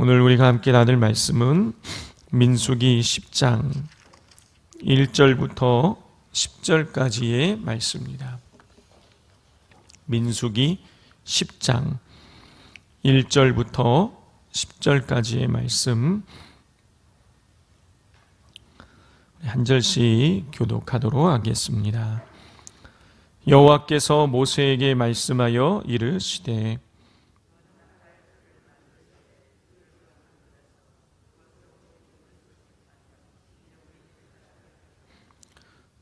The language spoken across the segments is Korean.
오늘 우리가 함께 나눌 말씀은 민수기 10장 1절부터 10절까지의 말씀입니다. 민수기 10장 1절부터 10절까지의 말씀 한 절씩 교독하도록 하겠습니다. 여호와께서 모세에게 말씀하여 이르시되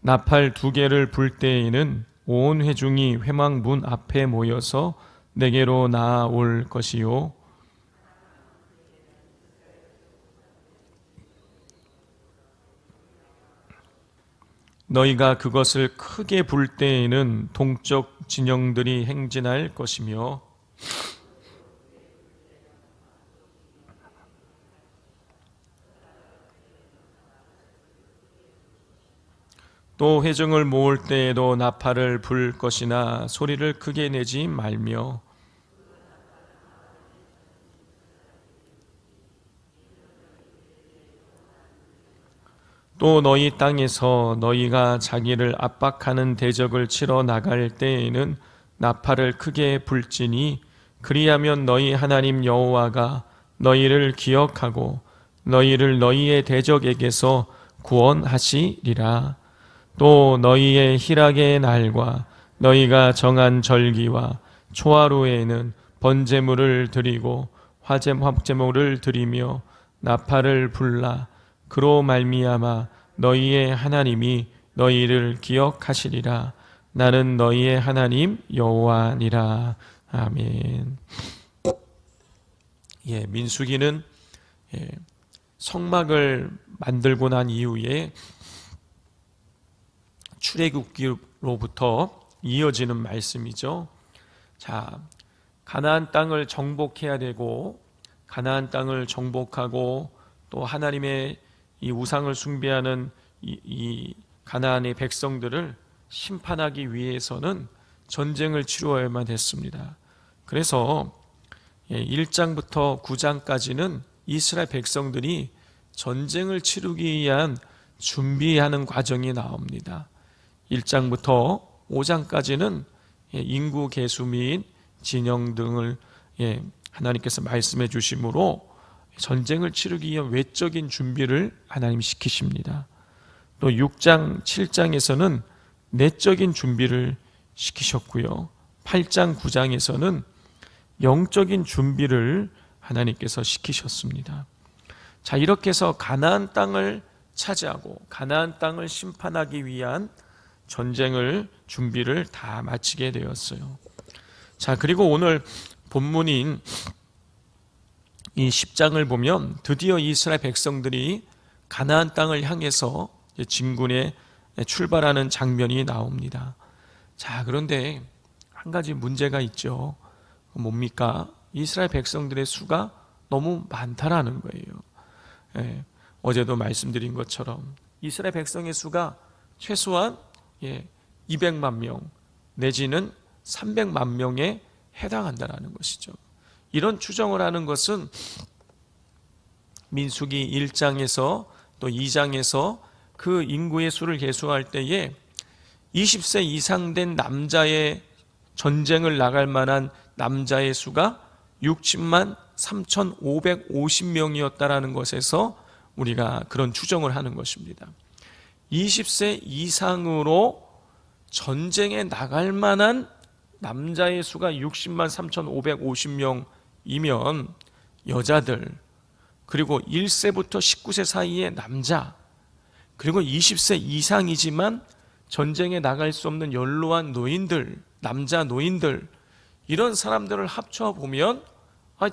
나팔 2개를 불 때에는 온 회중이 회막문 앞에 모여서 내게로 나아올 것이요 너희가 그것을 크게 불 때에는 동쪽 진영들이 행진할 것이며 또 회중을 모을 때에도 나팔을 불 것이나 소리를 크게 내지 말며 또 너희 땅에서 너희가 자기를 압박하는 대적을 치러 나갈 때에는 나팔을 크게 불지니 그리하면 너희 하나님 여호와가 너희를 기억하고 너희를 너희의 대적에게서 구원하시리라. 또 너희의 희락의 날과 너희가 정한 절기와 초하루에는 번제물을 드리고 화제물을 드리며 나팔을 불라. 그로 말미암아 너희의 하나님이 너희를 기억하시리라. 나는 너희의 하나님 여호와니라. 아멘. 민수기는 성막을 만들고 난 이후에 출애굽기로부터 이어지는 말씀이죠. 자, 가나안 땅을 정복해야 되고 가나안 땅을 정복하고 또 하나님의 이 우상을 숭배하는 이 가나안의 백성들을 심판하기 위해서는 전쟁을 치루어야만 했습니다. 그래서 1장부터 9장까지는 이스라엘 백성들이 전쟁을 치르기 위한 준비하는 과정이 나옵니다. 1장부터 5장까지는 인구 계수 및 진영 등을 하나님께서 말씀해 주심으로 전쟁을 치르기 위한 외적인 준비를 하나님 시키십니다. 또 6장, 7장에서는 내적인 준비를 시키셨고요. 8장, 9장에서는 영적인 준비를 하나님께서 시키셨습니다. 자, 이렇게 해서 가나안 땅을 차지하고 가나안 땅을 심판하기 위한 전쟁을 준비를 다 마치게 되었어요. 자, 그리고 오늘 본문인 이 10장을 보면 드디어 이스라엘 백성들이 가나안 땅을 향해서 진군에 출발하는 장면이 나옵니다. 자, 그런데 한 가지 문제가 있죠. 뭡니까? 이스라엘 백성들의 수가 너무 많다라는 거예요. 어제도 말씀드린 것처럼 이스라엘 백성의 수가 최소한 200만 명 내지는 300만 명에 해당한다는 것이죠. 이런 추정을 하는 것은 민수기 1장에서 또 2장에서 그 인구의 수를 계수할 때에 20세 이상 된 남자의 전쟁을 나갈 만한 남자의 수가 60만 3,550명이었다라는 것에서 우리가 그런 추정을 하는 것입니다. 20세 이상으로 전쟁에 나갈 만한 남자의 수가 60만 3,550명이면 여자들, 그리고 1세부터 19세 사이의 남자, 그리고 20세 이상이지만 전쟁에 나갈 수 없는 연로한 노인들, 남자 노인들, 이런 사람들을 합쳐보면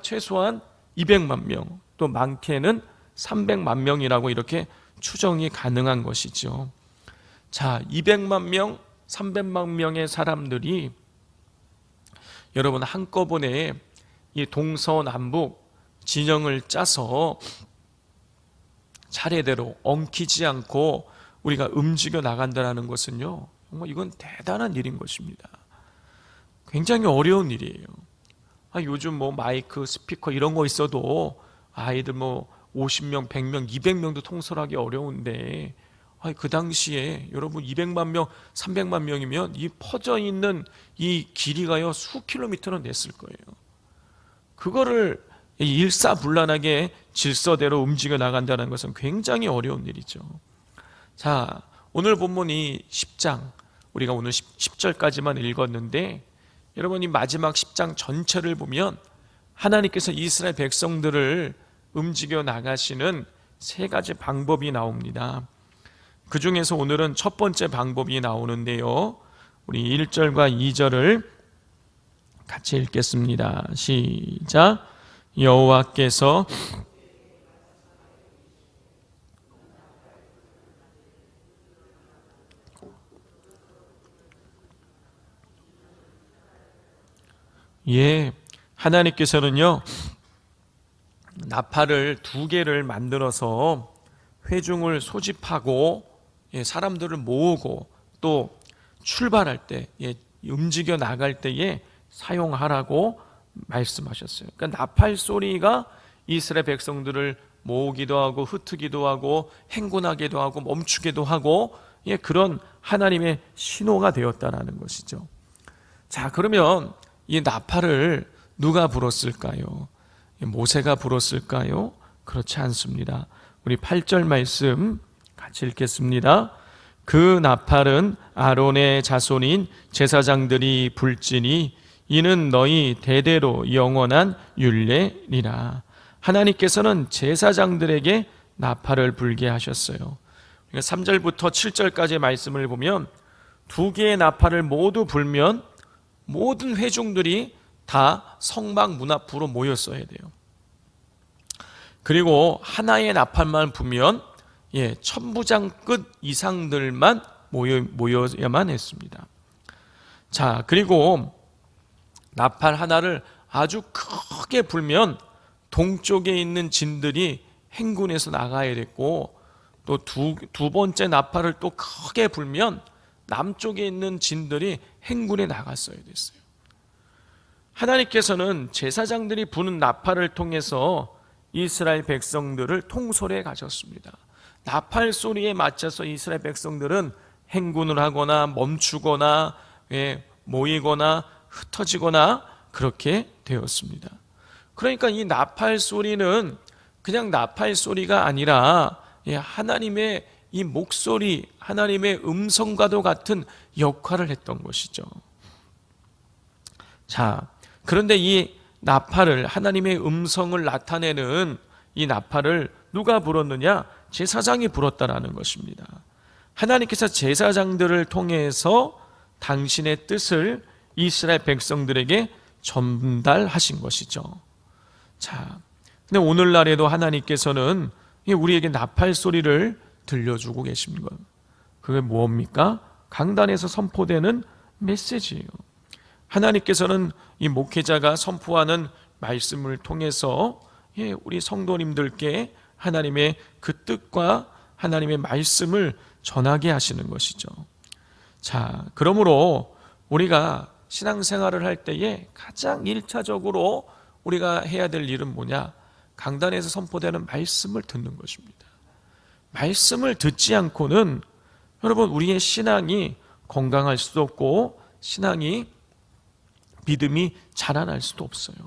최소한 200만 명, 또 많게는 300만 명이라고 이렇게 추정이 가능한 것이죠. 자, 200만 명, 300만 명의 사람들이 여러분 한꺼번에 이 동서남북 진영을 짜서 차례대로 엉키지 않고 우리가 움직여 나간다는 것은요, 정말 이건 대단한 일인 것입니다. 굉장히 어려운 일이에요. 요즘 뭐 마이크, 스피커 이런 거 있어도 아이들 뭐 50명, 100명, 200명도 통솔하기 어려운데 그 당시에 여러분 200만 명, 300만 명이면 이 퍼져 있는 이 길이가요 수 킬로미터는 됐을 거예요. 그거를 일사불란하게 질서대로 움직여 나간다는 것은 굉장히 어려운 일이죠. 자, 오늘 본문 이 10장 우리가 오늘 10절까지만 읽었는데 여러분 이 마지막 10장 전체를 보면 하나님께서 이스라엘 백성들을 움직여 나가시는 세 가지 방법이 나옵니다. 그 중에서 오늘은 첫 번째 방법이 나오는데요. 우리 1절과 2절을 같이 읽겠습니다. 시작. 여호와께서 하나님께서는요 나팔을 2개를 만들어서 회중을 소집하고 사람들을 모으고 또 출발할 때 움직여 나갈 때에 사용하라고 말씀하셨어요. 그러니까 나팔 소리가 이스라엘 백성들을 모으기도 하고 흩트기도 하고 행군하기도 하고 멈추기도 하고 그런 하나님의 신호가 되었다라는 것이죠. 자, 그러면 이 나팔을 누가 불었을까요? 모세가 불었을까요? 그렇지 않습니다. 우리 8절 말씀 같이 읽겠습니다. 그 나팔은 아론의 자손인 제사장들이 불지니 이는 너희 대대로 영원한 율례니라. 하나님께서는 제사장들에게 나팔을 불게 하셨어요. 3절부터 7절까지의 말씀을 보면 2개의 나팔을 모두 불면 모든 회중들이 다 성막 문 앞으로 모였어야 돼요. 그리고 하나의 나팔만 불면 천부장 끝 이상들만 모여야만 했습니다. 자, 그리고 나팔 하나를 아주 크게 불면 동쪽에 있는 진들이 행군해서 나가야 됐고 또 두 번째 나팔을 또 크게 불면 남쪽에 있는 진들이 행군에 나갔어야 됐어요. 하나님께서는 제사장들이 부는 나팔을 통해서 이스라엘 백성들을 통솔해 가셨습니다. 나팔 소리에 맞춰서 이스라엘 백성들은 행군을 하거나 멈추거나 모이거나 흩어지거나 그렇게 되었습니다. 그러니까 이 나팔 소리는 그냥 나팔 소리가 아니라 하나님의 이 목소리, 하나님의 음성과도 같은 역할을 했던 것이죠. 자, 그런데 이 나팔을, 하나님의 음성을 나타내는 이 나팔을 누가 불었느냐? 제사장이 불었다라는 것입니다. 하나님께서 제사장들을 통해서 당신의 뜻을 이스라엘 백성들에게 전달하신 것이죠. 자, 근데 오늘날에도 하나님께서는 우리에게 나팔 소리를 들려주고 계십니다. 그게 뭡니까? 강단에서 선포되는 메시지예요. 하나님께서는 이 목회자가 선포하는 말씀을 통해서 우리 성도님들께 하나님의 그 뜻과 하나님의 말씀을 전하게 하시는 것이죠. 자, 그러므로 우리가 신앙생활을 할 때에 가장 1차적으로 우리가 해야 될 일은 뭐냐? 강단에서 선포되는 말씀을 듣는 것입니다. 말씀을 듣지 않고는 여러분 우리의 신앙이 건강할 수도 없고 신앙이 믿음이 자라날 수도 없어요.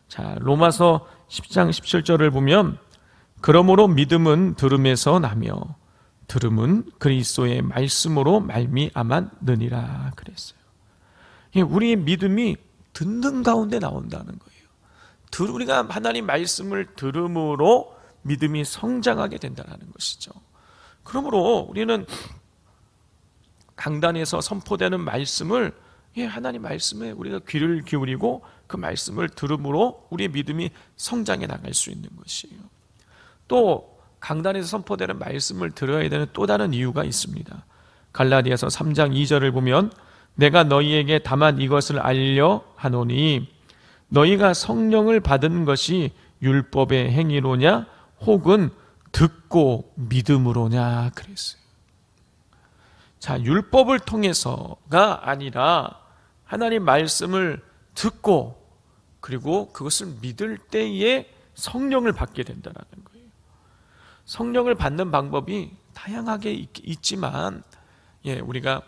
자, 로마서 10장 17절을 보면 그러므로 믿음은 들음에서 나며 들음은 그리스도의 말씀으로 말미암았느니라 그랬어요. 우리의 믿음이 듣는 가운데 나온다는 거예요. 우리가 하나님 말씀을 들음으로 믿음이 성장하게 된다는 것이죠. 그러므로 우리는 강단에서 선포되는 말씀을 하나님 말씀에 우리가 귀를 기울이고 그 말씀을 들음으로 우리의 믿음이 성장해 나갈 수 있는 것이에요. 또 강단에서 선포되는 말씀을 들어야 되는 또 다른 이유가 있습니다. 갈라디아서 3장 2절을 보면 내가 너희에게 다만 이것을 알려 하노니 너희가 성령을 받은 것이 율법의 행위로냐 혹은 듣고 믿음으로냐 그랬어요. 자, 율법을 통해서가 아니라 하나님 말씀을 듣고 그리고 그것을 믿을 때에 성령을 받게 된다는 거예요. 성령을 받는 방법이 다양하게 있지만 우리가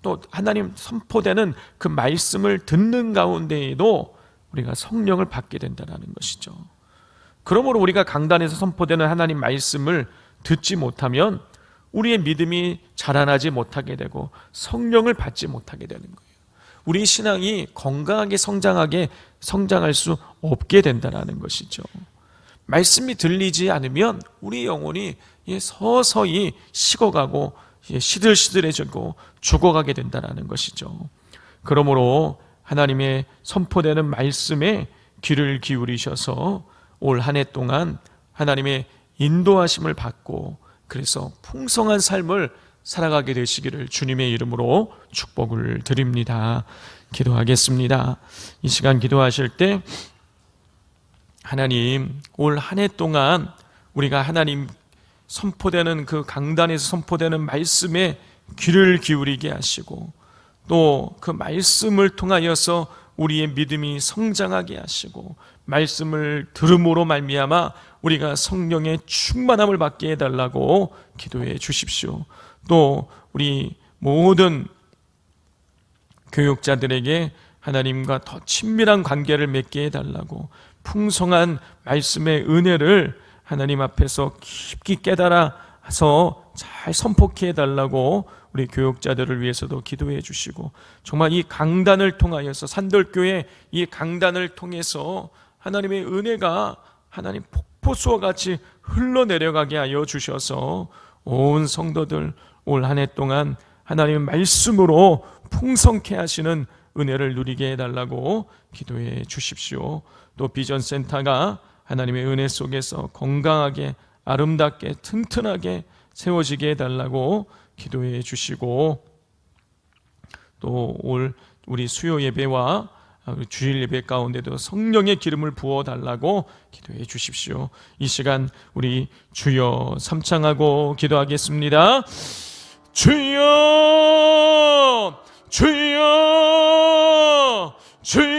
또 하나님 선포되는 그 말씀을 듣는 가운데에도 우리가 성령을 받게 된다는 것이죠. 그러므로 우리가 강단에서 선포되는 하나님 말씀을 듣지 못하면 우리의 믿음이 자라나지 못하게 되고 성령을 받지 못하게 되는 거예요. 우리 신앙이 건강하게 성장할 수 없게 된다는 것이죠. 말씀이 들리지 않으면 우리 영혼이 서서히 식어가고 시들시들해지고 죽어가게 된다는 것이죠. 그러므로 하나님의 선포되는 말씀에 귀를 기울이셔서 올 한 해 동안 하나님의 인도하심을 받고 그래서 풍성한 삶을 살아가게 되시기를 주님의 이름으로 축복을 드립니다. 기도하겠습니다. 이 시간 기도하실 때 하나님, 올 한 해 동안 우리가 하나님 선포되는 그 강단에서 선포되는 말씀에 귀를 기울이게 하시고 또 그 말씀을 통하여서 우리의 믿음이 성장하게 하시고 말씀을 들음으로 말미암아 우리가 성령의 충만함을 받게 해달라고 기도해 주십시오. 또 우리 모든 교육자들에게 하나님과 더 친밀한 관계를 맺게 해달라고 풍성한 말씀의 은혜를 하나님 앞에서 깊이 깨달아서 잘 선포케 해달라고 우리 교육자들을 위해서도 기도해 주시고 정말 이 강단을 통하여서 산돌교회 이 강단을 통해서 하나님의 은혜가 하나님 폭포수와 같이 흘러내려가게 하여 주셔서 온 성도들 올 한 해 동안 하나님의 말씀으로 풍성케 하시는 은혜를 누리게 해달라고 기도해 주십시오. 또 비전센터가 하나님의 은혜 속에서 건강하게 아름답게 튼튼하게 세워지게 해달라고 기도해 주시고 또 올 우리 수요 예배와 주일 예배 가운데도 성령의 기름을 부어 달라고 기도해 주십시오. 이 시간 우리 주여 삼창하고 기도하겠습니다. 주여 주여 주여